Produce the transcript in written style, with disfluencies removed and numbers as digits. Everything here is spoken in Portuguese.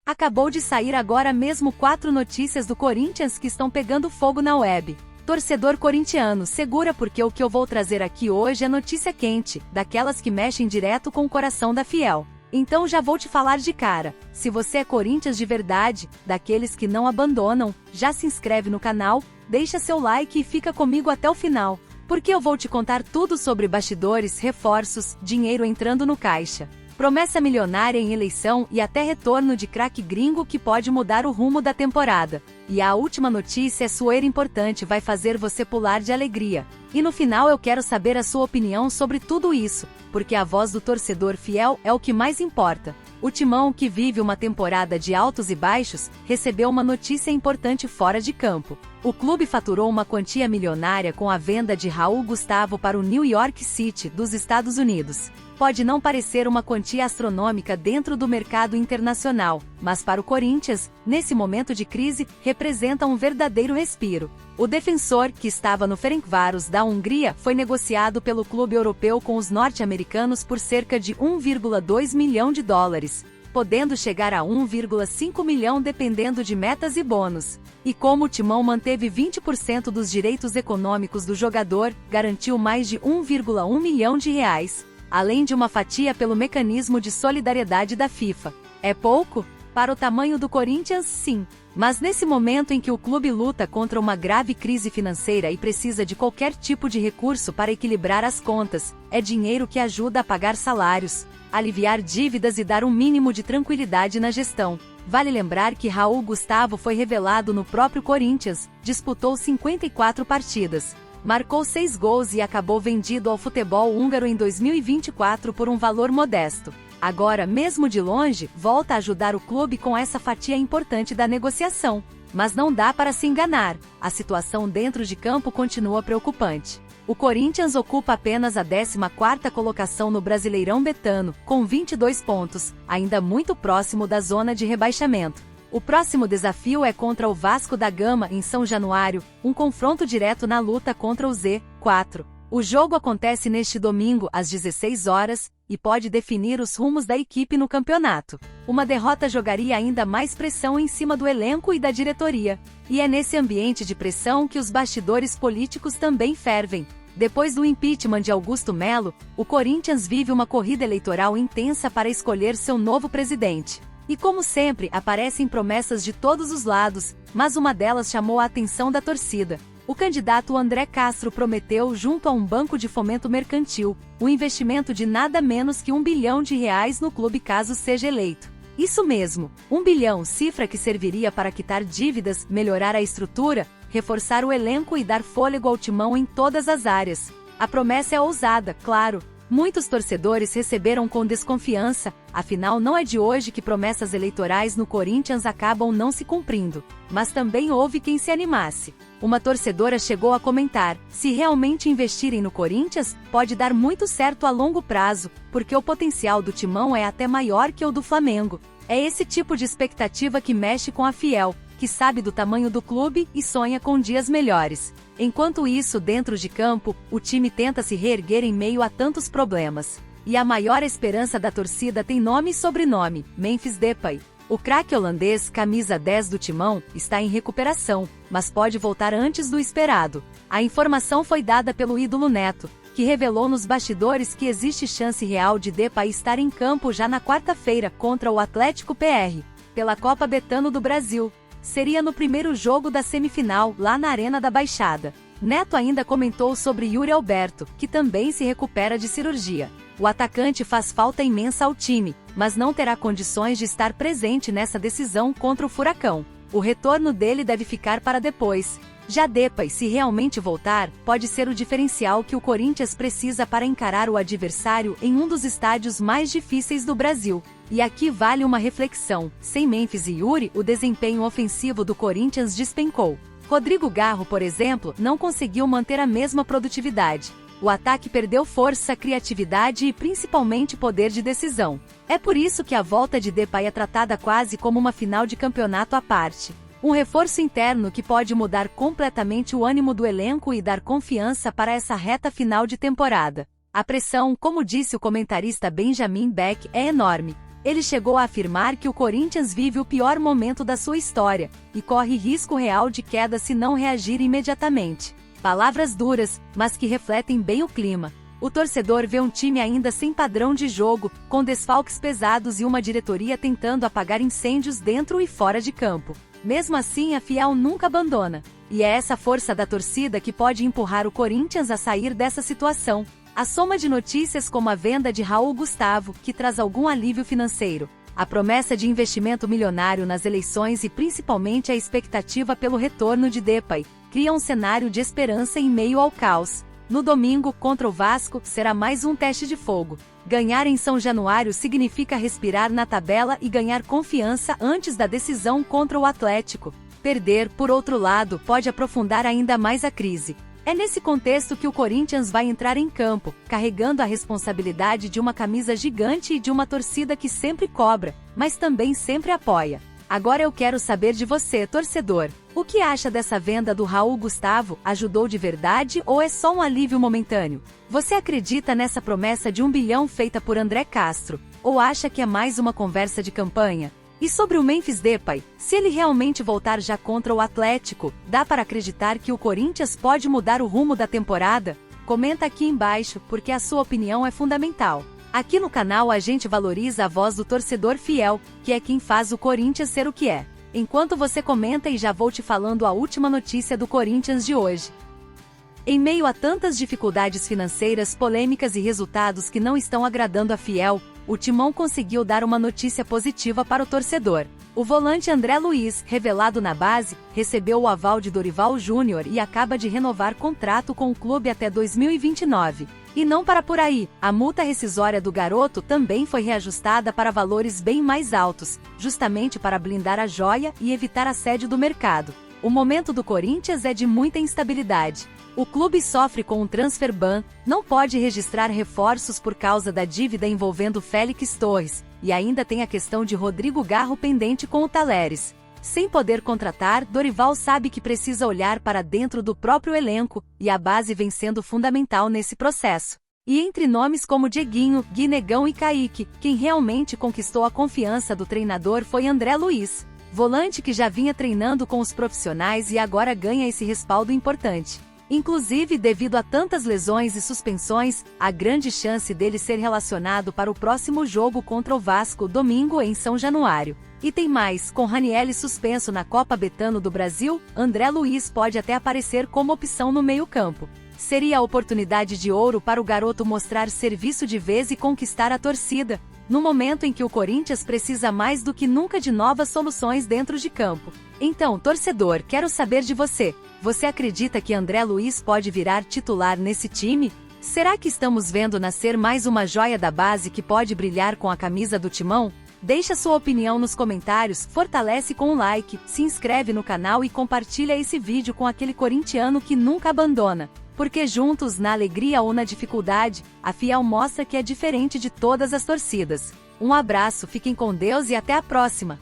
Acabou de sair agora mesmo 4 notícias do Corinthians que estão pegando fogo na web. Torcedor corintiano, segura porque o que eu vou trazer aqui hoje é notícia quente, daquelas que mexem direto com o coração da fiel. Então já vou te falar de cara. Se você é Corinthians de verdade, daqueles que não abandonam, já se inscreve no canal, deixa seu like e fica comigo até o final. Porque eu vou te contar tudo sobre bastidores, reforços, dinheiro entrando no caixa, promessa milionária em eleição e até retorno de craque gringo que pode mudar o rumo da temporada. E a última notícia é sueira importante, vai fazer você pular de alegria. E no final eu quero saber a sua opinião sobre tudo isso, porque a voz do torcedor fiel é o que mais importa. O Timão, que vive uma temporada de altos e baixos, recebeu uma notícia importante fora de campo. O clube faturou uma quantia milionária com a venda de Raul Gustavo para o New York City, dos Estados Unidos. Pode não parecer uma quantia astronômica dentro do mercado internacional, mas para o Corinthians, nesse momento de crise, representa um verdadeiro respiro. O defensor, que estava no Ferencváros da Hungria, foi negociado pelo clube europeu com os norte-americanos por cerca de 1,2 milhão de dólares, podendo chegar a 1,5 milhão dependendo de metas e bônus. E como o Timão manteve 20% dos direitos econômicos do jogador, garantiu mais de 1,1 milhão de reais. Além de uma fatia pelo mecanismo de solidariedade da FIFA. É pouco? Para o tamanho do Corinthians, sim. Mas nesse momento em que o clube luta contra uma grave crise financeira e precisa de qualquer tipo de recurso para equilibrar as contas, é dinheiro que ajuda a pagar salários, aliviar dívidas e dar um mínimo de tranquilidade na gestão. Vale lembrar que Raul Gustavo foi revelado no próprio Corinthians, disputou 54 partidas. Marcou 6 gols e acabou vendido ao futebol húngaro em 2024 por um valor modesto. Agora, mesmo de longe, volta a ajudar o clube com essa fatia importante da negociação. Mas não dá para se enganar, a situação dentro de campo continua preocupante. O Corinthians ocupa apenas a 14ª colocação no Brasileirão Betano, com 22 pontos, ainda muito próximo da zona de rebaixamento. O próximo desafio é contra o Vasco da Gama em São Januário, um confronto direto na luta contra o Z4. O jogo acontece neste domingo às 16 horas e pode definir os rumos da equipe no campeonato. Uma derrota jogaria ainda mais pressão em cima do elenco e da diretoria. E é nesse ambiente de pressão que os bastidores políticos também fervem. Depois do impeachment de Augusto Melo, o Corinthians vive uma corrida eleitoral intensa para escolher seu novo presidente. E como sempre, aparecem promessas de todos os lados, mas uma delas chamou a atenção da torcida. O candidato André Castro prometeu, junto a um banco de fomento mercantil, um investimento de nada menos que R$1 bilhão no clube caso seja eleito. Isso mesmo, 1 bilhão, cifra que serviria para quitar dívidas, melhorar a estrutura, reforçar o elenco e dar fôlego ao Timão em todas as áreas. A promessa é ousada, claro. Muitos torcedores receberam com desconfiança, afinal não é de hoje que promessas eleitorais no Corinthians acabam não se cumprindo. Mas também houve quem se animasse. Uma torcedora chegou a comentar, se realmente investirem no Corinthians, pode dar muito certo a longo prazo, porque o potencial do Timão é até maior que o do Flamengo. É esse tipo de expectativa que mexe com a fiel, que sabe do tamanho do clube e sonha com dias melhores. Enquanto isso, dentro de campo, o time tenta se reerguer em meio a tantos problemas. E a maior esperança da torcida tem nome e sobrenome, Memphis Depay. O craque holandês, camisa 10 do Timão, está em recuperação, mas pode voltar antes do esperado. A informação foi dada pelo ídolo Neto, que revelou nos bastidores que existe chance real de Depay estar em campo já na quarta-feira contra o Atlético PR, pela Copa Betano do Brasil. Seria no primeiro jogo da semifinal, lá na Arena da Baixada. Neto ainda comentou sobre Yuri Alberto, que também se recupera de cirurgia. O atacante faz falta imensa ao time, mas não terá condições de estar presente nessa decisão contra o Furacão. O retorno dele deve ficar para depois. Já Depay, se realmente voltar, pode ser o diferencial que o Corinthians precisa para encarar o adversário em um dos estádios mais difíceis do Brasil. E aqui vale uma reflexão, sem Memphis e Yuri, o desempenho ofensivo do Corinthians despencou. Rodrigo Garro, por exemplo, não conseguiu manter a mesma produtividade. O ataque perdeu força, criatividade e principalmente poder de decisão. É por isso que a volta de Depay é tratada quase como uma final de campeonato à parte. Um reforço interno que pode mudar completamente o ânimo do elenco e dar confiança para essa reta final de temporada. A pressão, como disse o comentarista Benjamin Beck, é enorme. Ele chegou a afirmar que o Corinthians vive o pior momento da sua história, e corre risco real de queda se não reagir imediatamente. Palavras duras, mas que refletem bem o clima. O torcedor vê um time ainda sem padrão de jogo, com desfalques pesados e uma diretoria tentando apagar incêndios dentro e fora de campo. Mesmo assim, a Fiel nunca abandona. E é essa força da torcida que pode empurrar o Corinthians a sair dessa situação. A soma de notícias como a venda de Raul Gustavo, que traz algum alívio financeiro, a promessa de investimento milionário nas eleições e principalmente a expectativa pelo retorno de Depay, cria um cenário de esperança em meio ao caos. No domingo, contra o Vasco, será mais um teste de fogo. Ganhar em São Januário significa respirar na tabela e ganhar confiança antes da decisão contra o Atlético. Perder, por outro lado, pode aprofundar ainda mais a crise. É nesse contexto que o Corinthians vai entrar em campo, carregando a responsabilidade de uma camisa gigante e de uma torcida que sempre cobra, mas também sempre apoia. Agora eu quero saber de você, torcedor. O que acha dessa venda do Raul Gustavo? Ajudou de verdade ou é só um alívio momentâneo? Você acredita nessa promessa de 1 bilhão feita por André Castro? Ou acha que é mais uma conversa de campanha? E sobre o Memphis Depay, se ele realmente voltar já contra o Atlético, dá para acreditar que o Corinthians pode mudar o rumo da temporada? Comenta aqui embaixo, porque a sua opinião é fundamental. Aqui no canal a gente valoriza a voz do torcedor fiel, que é quem faz o Corinthians ser o que é. Enquanto você comenta, e já vou te falando a última notícia do Corinthians de hoje. Em meio a tantas dificuldades financeiras, polêmicas e resultados que não estão agradando a Fiel, o Timão conseguiu dar uma notícia positiva para o torcedor. O volante André Luiz, revelado na base, recebeu o aval de Dorival Júnior e acaba de renovar contrato com o clube até 2029. E não para por aí, a multa rescisória do garoto também foi reajustada para valores bem mais altos, justamente para blindar a joia e evitar assédio do mercado. O momento do Corinthians é de muita instabilidade. O clube sofre com um transfer ban, não pode registrar reforços por causa da dívida envolvendo Félix Torres, e ainda tem a questão de Rodrigo Garro pendente com o Taleres. Sem poder contratar, Dorival sabe que precisa olhar para dentro do próprio elenco, e a base vem sendo fundamental nesse processo. E entre nomes como Dieguinho, Guinegão e Kaique, quem realmente conquistou a confiança do treinador foi André Luiz, volante que já vinha treinando com os profissionais e agora ganha esse respaldo importante. Inclusive, devido a tantas lesões e suspensões, há grande chance dele ser relacionado para o próximo jogo contra o Vasco domingo em São Januário. E tem mais, com Ranieri suspenso na Copa Betano do Brasil, André Luiz pode até aparecer como opção no meio-campo. Seria a oportunidade de ouro para o garoto mostrar serviço de vez e conquistar a torcida, no momento em que o Corinthians precisa mais do que nunca de novas soluções dentro de campo. Então, torcedor, quero saber de você. Você acredita que André Luiz pode virar titular nesse time? Será que estamos vendo nascer mais uma joia da base que pode brilhar com a camisa do Timão? Deixa sua opinião nos comentários, fortalece com um like, se inscreve no canal e compartilha esse vídeo com aquele corintiano que nunca abandona. Porque juntos, na alegria ou na dificuldade, a Fiel mostra que é diferente de todas as torcidas. Um abraço, fiquem com Deus e até a próxima!